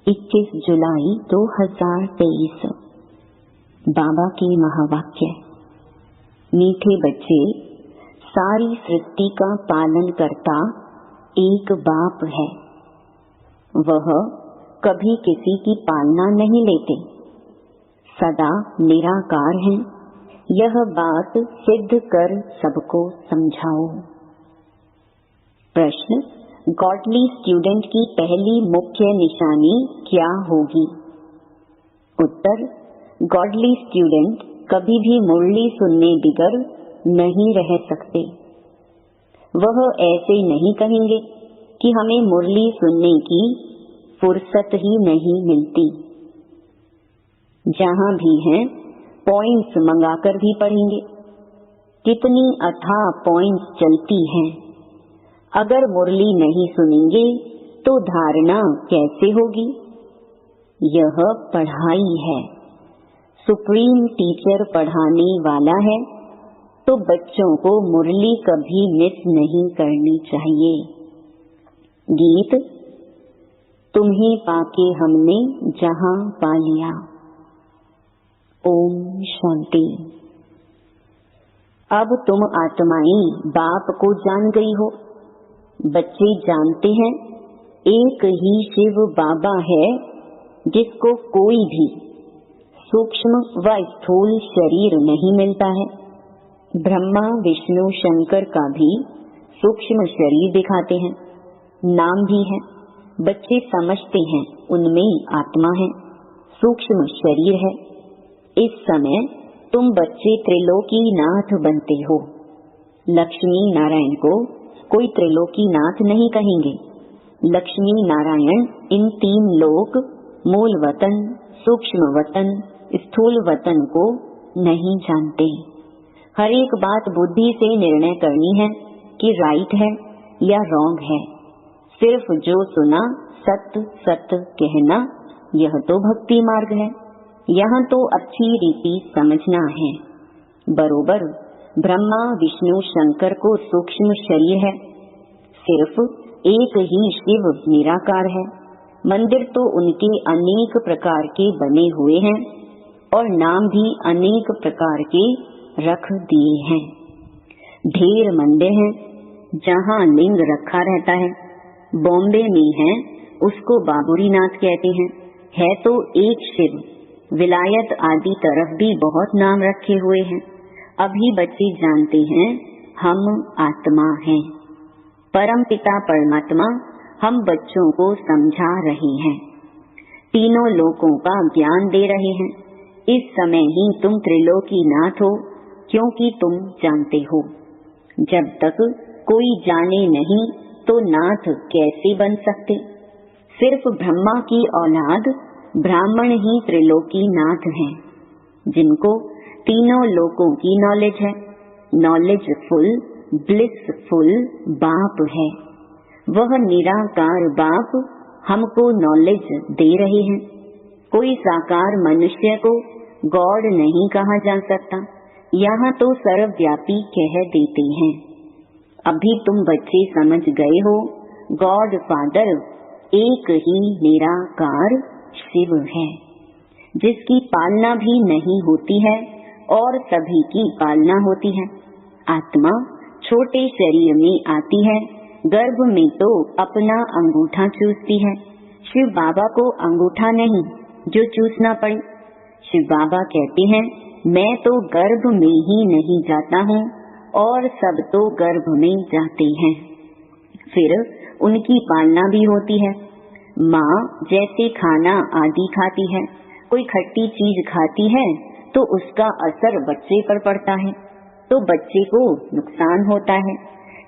21 जुलाई 2023। बाबा के महावाक्य। मीठे बच्चे, सारी सृष्टि का पालन करता एक बाप है। वह कभी किसी की पालना नहीं लेते, सदा निराकार हैं। यह बात सिद्ध कर सबको समझाओ। प्रश्न: गॉडली स्टूडेंट की पहली मुख्य निशानी क्या होगी? उत्तर: गॉडली स्टूडेंट कभी भी मुरली सुनने बिगर नहीं रह सकते। वह ऐसे नहीं कहेंगे कि हमें मुरली सुनने की फुर्सत ही नहीं मिलती। जहां भी हैं पॉइंट्स मंगाकर भी पढ़ेंगे। कितनी अथाह पॉइंट्स चलती हैं। अगर मुरली नहीं सुनेंगे तो धारणा कैसे होगी? यह पढ़ाई है। सुप्रीम टीचर पढ़ाने वाला है, तो बच्चों को मुरली कभी मिस नहीं करनी चाहिए। गीत: तुम्हें पाके हमने जहां पा लिया। ओम शांति। अब तुम आत्माएं बाप को जान गई हो। बच्चे जानते हैं एक ही शिव बाबा है, जिसको कोई भी सूक्ष्म व स्थूल शरीर नहीं मिलता है। ब्रह्मा विष्णु शंकर का भी सूक्ष्म शरीर दिखाते हैं, नाम भी है। बच्चे समझते हैं उनमें आत्मा है, सूक्ष्म शरीर है। इस समय तुम बच्चे त्रिलोकीनाथ बनते हो। लक्ष्मी नारायण को कोई त्रिलोकीनाथ नहीं कहेंगे। लक्ष्मी नारायण इन तीन लोक, मूल वतन, सूक्ष्म वतन, स्थूल वतन को नहीं जानते। हर एक बात बुद्धि से निर्णय करनी है कि राइट है या रॉन्ग है। सिर्फ जो सुना सत्य सत्य कहना, यह तो भक्ति मार्ग है। यहाँ तो अच्छी रीति समझना है। बरोबर ब्रह्मा विष्णु शंकर को सूक्ष्म शरीर है। सिर्फ एक ही शिव निराकार है। मंदिर तो उनके अनेक प्रकार के बने हुए हैं और नाम भी अनेक प्रकार के रख दिए हैं। ढेर मंदिर हैं जहाँ लिंग रखा रहता है। बॉम्बे में है, उसको बाबुरीनाथ कहते हैं। है तो एक शिव। विलायत आदि तरफ भी बहुत नाम रखे हुए हैं। अभी बच्चे जानते हैं हम आत्मा हैं। परम पिता परमात्मा हम बच्चों को समझा रहे हैं, तीनों लोकों का ज्ञान दे रहे हैं। इस समय ही तुम त्रिलोकीनाथ हो, क्योंकि तुम जानते हो। जब तक कोई जाने नहीं तो नाथ कैसे बन सकते? सिर्फ ब्रह्मा की औलाद ब्राह्मण ही त्रिलोकीनाथ हैं, जिनको तीनों लोकों की नॉलेज है। नॉलेजफुल ब्लिसफुल बाप है। वह निराकार बाप हमको नॉलेज दे रहे हैं। कोई साकार मनुष्य को गॉड नहीं कहा जा सकता। यहाँ तो सर्वव्यापी कह देते हैं। अभी तुम बच्चे समझ गए हो, गॉड फादर एक ही निराकार शिव है, जिसकी पालना भी नहीं होती है और सभी की पालना होती है। आत्मा छोटे शरीर में आती है, गर्भ में तो अपना अंगूठा चूसती है। शिव बाबा को अंगूठा नहीं जो चूसना पड़े। शिव बाबा कहते हैं, मैं तो गर्भ में ही नहीं जाता हूँ और सब तो गर्भ में जाते हैं। फिर उनकी पालना भी होती है। माँ जैसे खाना आदि खाती है, कोई खट्टी चीज खाती है तो उसका असर बच्चे पर पड़ता है, तो बच्चे को नुकसान होता है।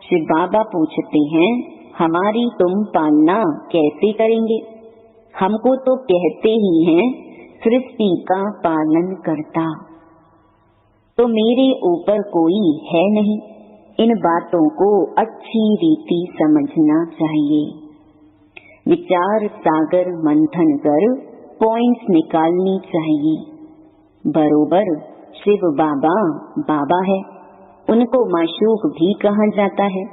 शिव बाबा पूछते हैं, हमारी तुम पालना कैसे करेंगे? हमको तो कहते ही हैं सृष्टि का पालन करता, तो मेरे ऊपर कोई है नहीं। इन बातों को अच्छी रीति समझना चाहिए। विचार सागर मंथन कर पॉइंट्स निकालनी चाहिए। बरोबर शिव बाबा बाबा है, उनको माशूक भी कहा जाता है।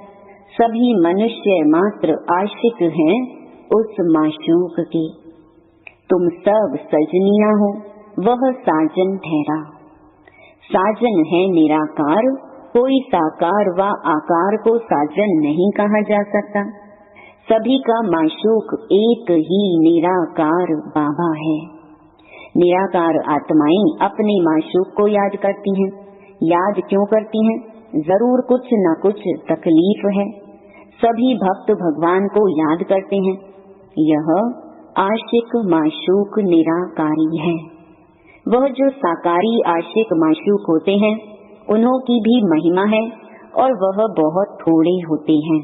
सभी मनुष्य मात्र आशिक हैं उस माशूक के। तुम सब सजनिया हो, वह साजन ठहरा। साजन है निराकार, कोई साकार व आकार को साजन नहीं कहा जा सकता। सभी का माशूक एक ही निराकार बाबा है। निराकार आत्माएं अपने माशूक को याद करती हैं। याद क्यों करती हैं? जरूर कुछ न कुछ तकलीफ है। सभी भक्त भगवान को याद करते हैं। यह आशिक माशूक निराकारी है। वह जो साकारी आशिक माशूक होते हैं, उन्हों की भी महिमा है और वह बहुत थोड़े होते हैं।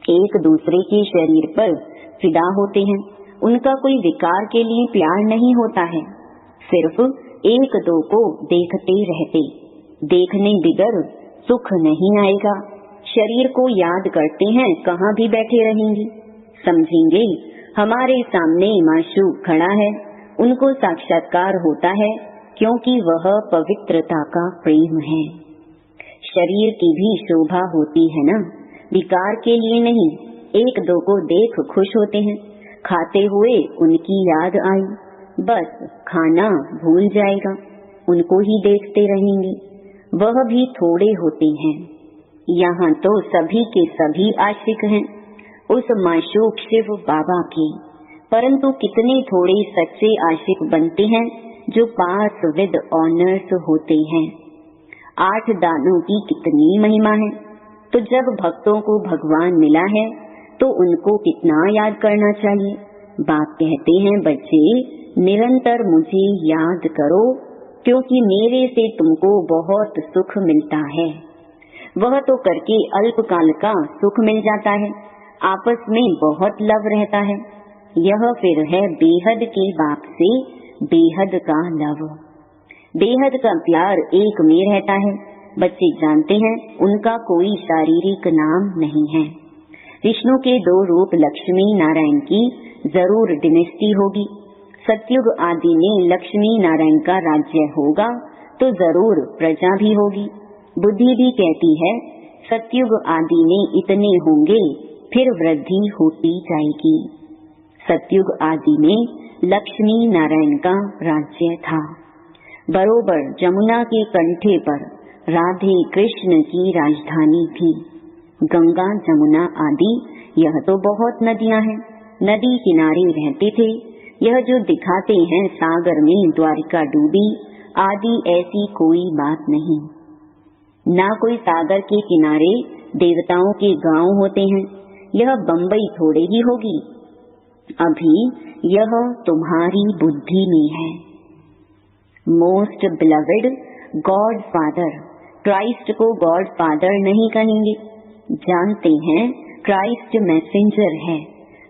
एक दूसरे के शरीर पर फिदा होते हैं। उनका कोई विकार के लिए प्यार नहीं होता है। सिर्फ एक दो को देखते रहते। देखने बिगर सुख नहीं आएगा। शरीर को याद करते हैं, कहाँ भी बैठे रहेंगे। समझेंगे हमारे सामने माशूक खड़ा है, उनको साक्षात्कार होता है, क्योंकि वह पवित्रता का प्रेम है। शरीर की भी शोभा होती है ना, विकार के लिए नहीं। एक दो को देख खुश होते हैं। खाते हुए उनकी याद आई, बस खाना भूल जाएगा, उनको ही देखते रहेंगे। वह भी थोड़े होते हैं। यहाँ तो सभी के सभी आशिक हैं, उस माशूक शिव बाबा के। परंतु कितने थोड़े सच्चे आशिक बनते हैं जो पास विद ऑनर्स होते हैं। 8 दानों की कितनी महिमा है। तो जब भक्तों को भगवान मिला है तो उनको कितना याद करना चाहिए। बाप कहते हैं, बच्चे निरंतर मुझे याद करो, क्योंकि मेरे से तुमको बहुत सुख मिलता है। वह तो करके अल्पकाल का सुख मिल जाता है, आपस में बहुत लव रहता है। यह फिर है बेहद के बाप से बेहद का लव। बेहद का प्यार एक में रहता है। बच्चे जानते हैं उनका कोई शारीरिक नाम नहीं है। विष्णु के 2 रूप लक्ष्मी नारायण की जरूर डिनेस्टी होगी। सतयुग आदि में लक्ष्मी नारायण का राज्य होगा तो जरूर प्रजा भी होगी। बुद्धि भी कहती है सतयुग आदि में इतने होंगे, फिर वृद्धि होती जाएगी। सतयुग आदि में लक्ष्मी नारायण का राज्य था। बरोबर जमुना के कंठे पर राधे कृष्ण की राजधानी थी। गंगा जमुना आदि यह तो बहुत नदियां हैं। नदी किनारे रहते थे। यह जो दिखाते हैं सागर में द्वारिका डूबी आदि, ऐसी कोई बात नहीं। ना कोई सागर के किनारे देवताओं के गांव होते हैं। यह बंबई थोड़े ही होगी। अभी यह तुम्हारी बुद्धि में है। Most beloved God father, Christ को गॉड फादर नहीं कहेंगे। जानते हैं क्राइस्ट मैसेंजर है।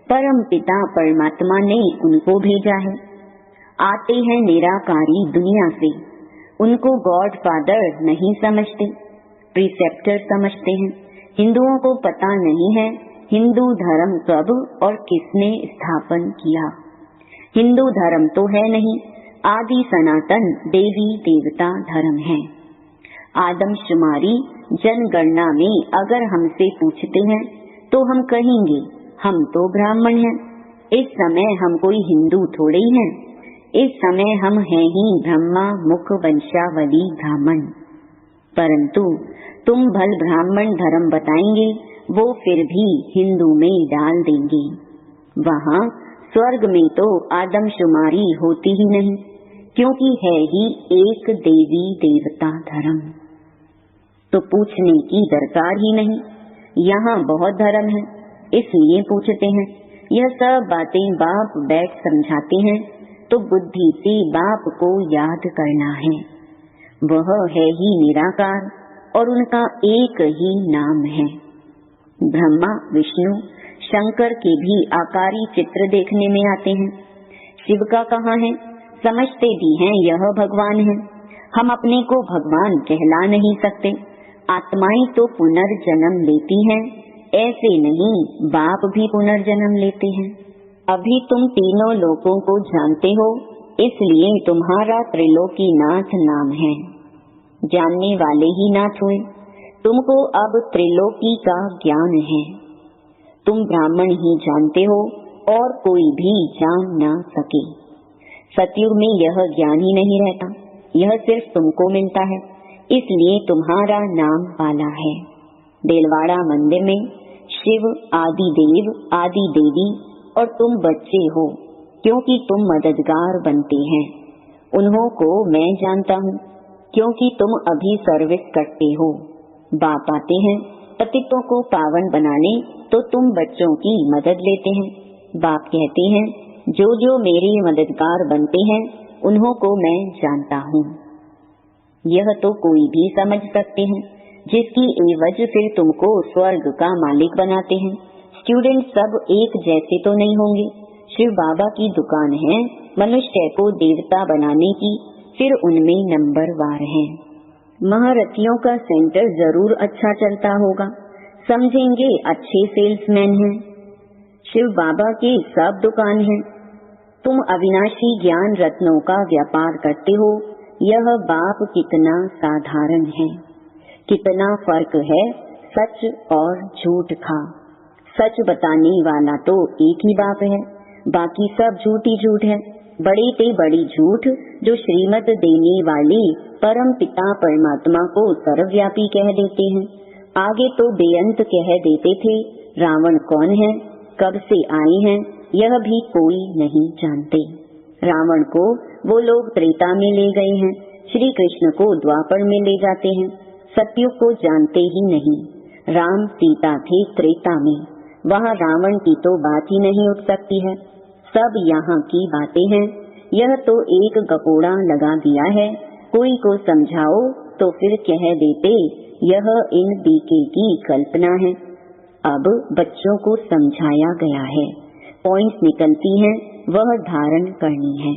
परम पिता परमात्मा ने उनको भेजा है। आते हैं निराकारी दुनिया से। उनको गॉड फादर नहीं समझते, प्रिसेप्टर समझते हैं। हिंदुओं को पता नहीं है हिंदू धर्म कब और किसने स्थापन किया। हिंदू धर्म तो है नहीं, आदि सनातन देवी देवता धर्म है। आदमशुमारी जनगणना में अगर हमसे पूछते हैं तो हम कहेंगे हम तो ब्राह्मण हैं। इस समय हम कोई हिंदू थोड़े ही हैं। इस समय हम हैं ही ब्रह्मा मुख वंशावली ब्राह्मण। परंतु तुम भल ब्राह्मण धर्म बताएंगे, वो फिर भी हिंदू में डाल देंगे। वहाँ स्वर्ग में तो आदमशुमारी होती ही नहीं, क्योंकि है ही एक देवी देवता धर्म। तो पूछने की दरकार ही नहीं। यहाँ बहुत धर्म है, इसलिए पूछते हैं। यह सब बातें बाप बैठ समझाते हैं, तो बुद्धि से बाप को याद करना है। वह है ही निराकार और उनका एक ही नाम है। ब्रह्मा विष्णु शंकर के भी आकारी चित्र देखने में आते हैं। शिव का कहाँ है? समझते भी हैं यह भगवान है। हम अपने को भगवान कहला नहीं सकते। आत्माएं तो पुनर्जन्म लेती हैं, ऐसे नहीं बाप भी पुनर्जन्म लेते हैं। अभी तुम तीनों लोकों को जानते हो, इसलिए तुम्हारा त्रिलोकीनाथ नाम है। जानने वाले ही नाथ हुए। तुमको अब त्रिलोकी का ज्ञान है। तुम ब्राह्मण ही जानते हो और कोई भी जान ना सके। सतयुग में यह ज्ञान ही नहीं रहता, यह सिर्फ तुमको मिलता है, इसलिए तुम्हारा नाम वाला है। देलवाड़ा मंदिर में शिव आदि देव आदि देवी और तुम बच्चे हो, क्योंकि तुम मददगार बनते हैं। उन्हों को मैं जानता हूँ, क्योंकि तुम अभी सर्विस करते हो। बाप आते हैं पतितों को पावन बनाने, तो तुम बच्चों की मदद लेते हैं। बाप कहते हैं जो जो मेरे मददगार बनते हैं उन्हों को मैं जानता हूँ। यह तो कोई भी समझ सकते हैं, जिसकी एवज फिर तुमको स्वर्ग का मालिक बनाते हैं। स्टूडेंट सब एक जैसे तो नहीं होंगे। शिव बाबा की दुकान है मनुष्य को देवता बनाने की, फिर उनमें नंबर वार है। महारथियों का सेंटर जरूर अच्छा चलता होगा, समझेंगे अच्छे सेल्समैन हैं। शिव बाबा की सब दुकान है। तुम अविनाशी ज्ञान रत्नों का व्यापार करते हो। यह बाप कितना साधारण है, कितना फर्क है सच और झूठ का। सच बताने वाला तो एक ही बाप है, बाकी सब झूठ ही झूठ है। बड़े ते बड़ी झूठ जो श्रीमत देने वाले परम पिता परमात्मा को सर्वव्यापी कह देते हैं। आगे तो बेअंत कह देते थे रावण कौन है, कब से आए हैं, यह भी कोई नहीं जानते। रावण को वो लोग त्रेता में ले गए हैं, श्री कृष्ण को द्वापर में ले जाते हैं। सतयुग को जानते ही नहीं। राम सीता थे त्रेता में, वहाँ रावण की तो बात ही नहीं उठ सकती है। सब यहाँ की बातें हैं। यह तो एक गपोड़ा लगा दिया है, कोई को समझाओ तो फिर कह देते यह इन बीके की कल्पना है। अब बच्चों को समझाया गया है, पॉइंट्स निकलती हैं, वह धारण करनी है।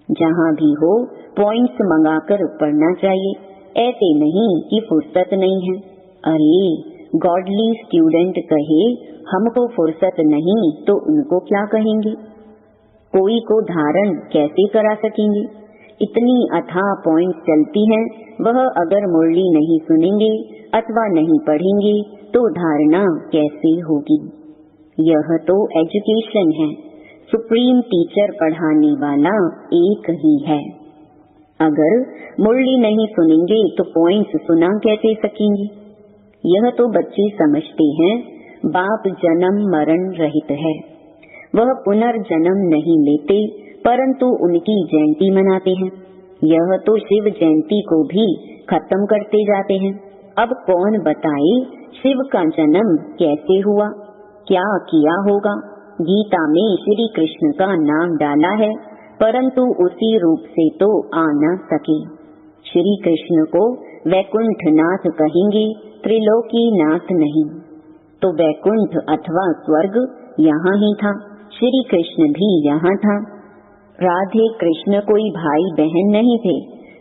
जहाँ भी हो पॉइंट्स मंगाकर पढ़ना चाहिए, ऐसे नहीं कि फुर्सत नहीं है। अरे गॉडली स्टूडेंट कहे हमको फुर्सत नहीं तो उनको क्या कहेंगे? कोई को धारण कैसे करा सकेंगे? इतनी अथाह पॉइंट चलती हैं, वह अगर मुरली नहीं सुनेंगे अथवा नहीं पढ़ेंगे तो धारणा कैसे होगी? यह तो एजुकेशन है, सुप्रीम टीचर पढ़ाने वाला एक ही है। अगर मुरली नहीं सुनेंगे तो पॉइंट्स सुना कैसे सकेंगे? यह तो बच्चे समझते हैं बाप जन्म मरण रहित है, वह पुनर्जन्म नहीं लेते, परंतु उनकी जयंती मनाते हैं। यह तो शिव जयंती को भी खत्म करते जाते हैं। अब कौन बताए शिव का जन्म कैसे हुआ, क्या किया होगा? गीता में श्री कृष्ण का नाम डाला है, परंतु उसी रूप से तो आ न सके। श्री कृष्ण को वैकुंठ नाथ कहेंगे, त्रिलोकी नाथ नहीं। तो वैकुंठ अथवा स्वर्ग यहाँ ही था, श्री कृष्ण भी यहाँ था। राधे कृष्ण कोई भाई बहन नहीं थे,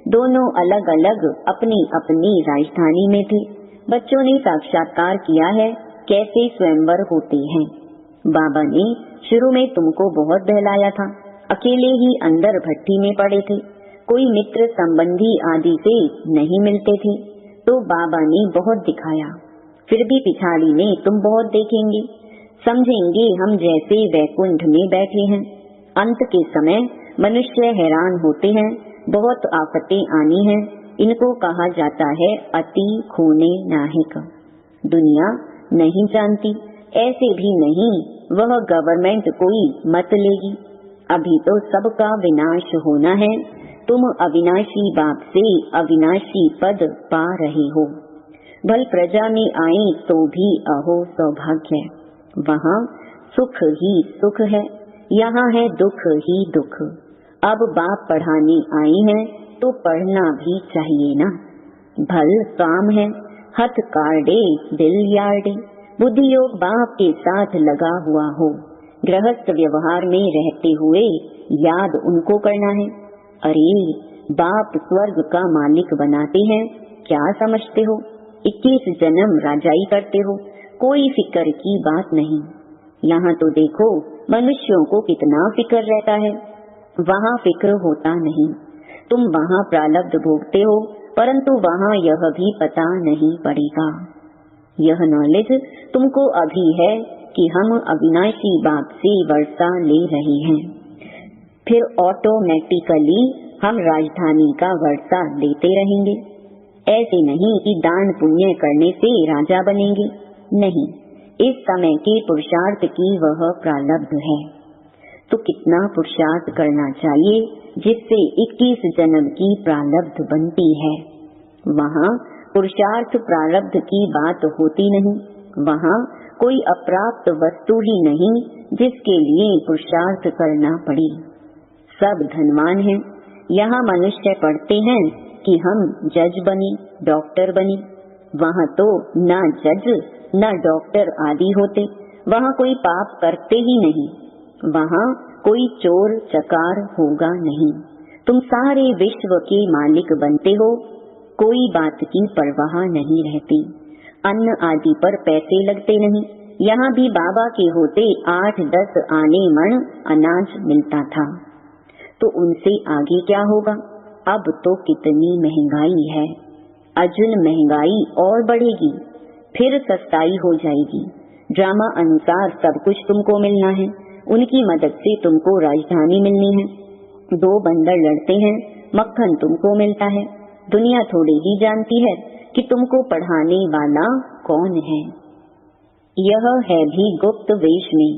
दोनों अलग अलग अपनी अपनी राजधानी में थे। बच्चों ने साक्षात्कार किया है कैसे स्वयंवर होते हैं। बाबा ने शुरू में तुमको बहुत बहलाया था, अकेले ही अंदर भट्टी में पड़े थे, कोई मित्र संबंधी आदि से नहीं मिलते थे, तो बाबा ने बहुत दिखाया। फिर भी पिछाड़ी में तुम बहुत देखेंगे, समझेंगे हम जैसे वैकुंठ में बैठे हैं। अंत के समय मनुष्य हैरान होते हैं, बहुत आफतें आनी हैं, इनको कहा जाता है अति खूने नाहिक। दुनिया नहीं जानती, ऐसे भी नहीं वह गवर्नमेंट कोई मत लेगी। अभी तो सबका विनाश होना है, तुम अविनाशी बाप से अविनाशी पद पा रहे हो। भल प्रजा में आए तो भी अहो सौभाग्य, वहाँ सुख ही सुख है, यहाँ है दुख ही दुख। अब बाप पढ़ाने आई हैं तो पढ़ना भी चाहिए ना। भल काम है हथ कार्डे दिल यार्डे, बुद्धि योग बाप के साथ लगा हुआ हो, गृहस्थ व्यवहार में रहते हुए याद उनको करना है। अरे बाप स्वर्ग का मालिक बनाते हैं, क्या समझते हो? 21 जन्म राजाई करते हो, कोई फिक्र की बात नहीं। यहाँ तो देखो मनुष्यों को कितना फिक्र रहता है, वहाँ फिक्र होता नहीं। तुम वहाँ प्रारब्ध भोगते हो, परंतु वहाँ यह भी पता नहीं पड़ेगा। यह नॉलेज तुमको अभी है कि हम अविनाशी बाप से वर्षा ले रहे हैं। फिर ऑटोमेटिकली हम राजधानी का वर्षा लेते रहेंगे। ऐसे नहीं कि दान पुण्य करने से राजा बनेंगे, नहीं, इस समय के पुरुषार्थ की वह प्रारब्ध है। तो कितना पुरुषार्थ करना चाहिए जिससे 21 जन्म की प्रारब्ध बनती है। वहाँ पुरुषार्थ प्रारब्ध की बात होती नहीं, वहाँ कोई अप्राप्त वस्तु ही नहीं जिसके लिए पुरुषार्थ करना पड़े। सब धनवान हैं। यहाँ मनुष्य पढ़ते हैं कि हम जज बने, डॉक्टर बने। वहाँ तो न जज न डॉक्टर आदि होते, वहाँ कोई पाप करते ही नहीं, वहाँ कोई चोर चकार होगा नहीं। तुम सारे विश्व के मालिक बनते हो, कोई बात की परवाह नहीं रहती। अन्न आदि पर पैसे लगते नहीं। यहाँ भी बाबा के होते 8-10 आने मण अनाज मिलता था, तो उनसे आगे क्या होगा। अब तो कितनी महंगाई है, अजुल महंगाई और बढ़ेगी, फिर सस्ताई हो जाएगी। ड्रामा अनुसार सब कुछ तुमको मिलना है, उनकी मदद से तुमको राजधानी मिलनी है। 2 बंदर लड़ते हैं, मक्खन तुमको मिलता है। दुनिया थोड़ी ही जानती है कि तुमको पढ़ाने वाला कौन है। यह है भी गुप्त वेश में,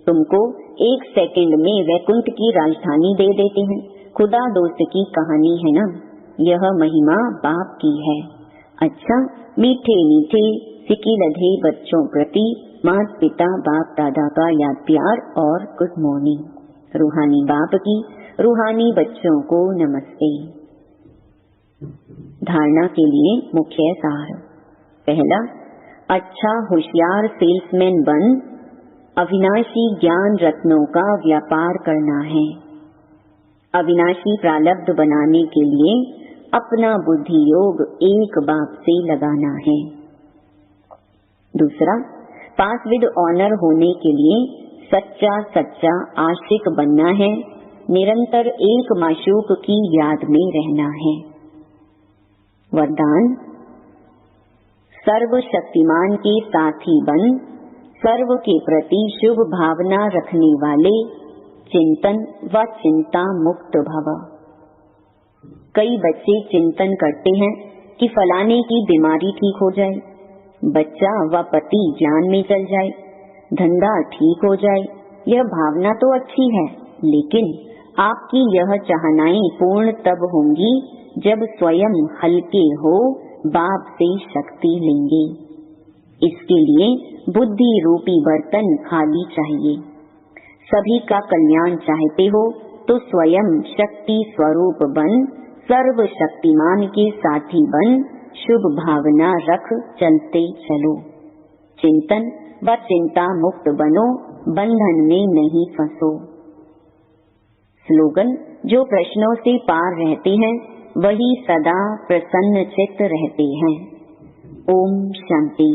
तुमको 1 सेकंड में वैकुंठ की राजधानी दे देते हैं। खुदा दोस्त की कहानी है ना, यह महिमा बाप की है। अच्छा, मीठे मीठे सिकिलधे बच्चों प्रति माता पिता बाप दादा का याद प्यार और गुड मॉर्निंग। रूहानी बाप की रूहानी बच्चों को नमस्ते। धारणा के लिए मुख्य सार। पहला, अच्छा होशियार सेल्समैन बन अविनाशी ज्ञान रत्नों का व्यापार करना है। अविनाशी प्रारब्ध बनाने के लिए अपना बुद्धि योग एक बाप से लगाना है। दूसरा, पास विद ऑनर होने के लिए सच्चा सच्चा आशिक बनना है, निरंतर एक माशूक की याद में रहना है। वरदान, सर्वशक्तिमान के साथी बन सर्व के प्रति शुभ भावना रखने वाले चिंतन व चिंता मुक्त भव। कई बच्चे चिंतन करते हैं कि फलाने की बीमारी ठीक हो जाए, बच्चा व पति ज्ञान में चल जाए, धंधा ठीक हो जाए। यह भावना तो अच्छी है, लेकिन आपकी यह चाहनाएं पूर्ण तब होंगी जब स्वयं हल्के हो बाप से शक्ति लेंगे। इसके लिए बुद्धि रूपी बर्तन खाली चाहिए। सभी का कल्याण चाहते हो तो स्वयं शक्ति स्वरूप बन सर्व शक्तिमान के साथी बन शुभ भावना रख चलते चलो। चिंतन व चिंता मुक्त बनो, बंधन में नहीं फंसो। स्लोगन, जो प्रश्नों से पार रहते हैं वही सदा प्रसन्न चित्त रहते हैं। ओम शांति।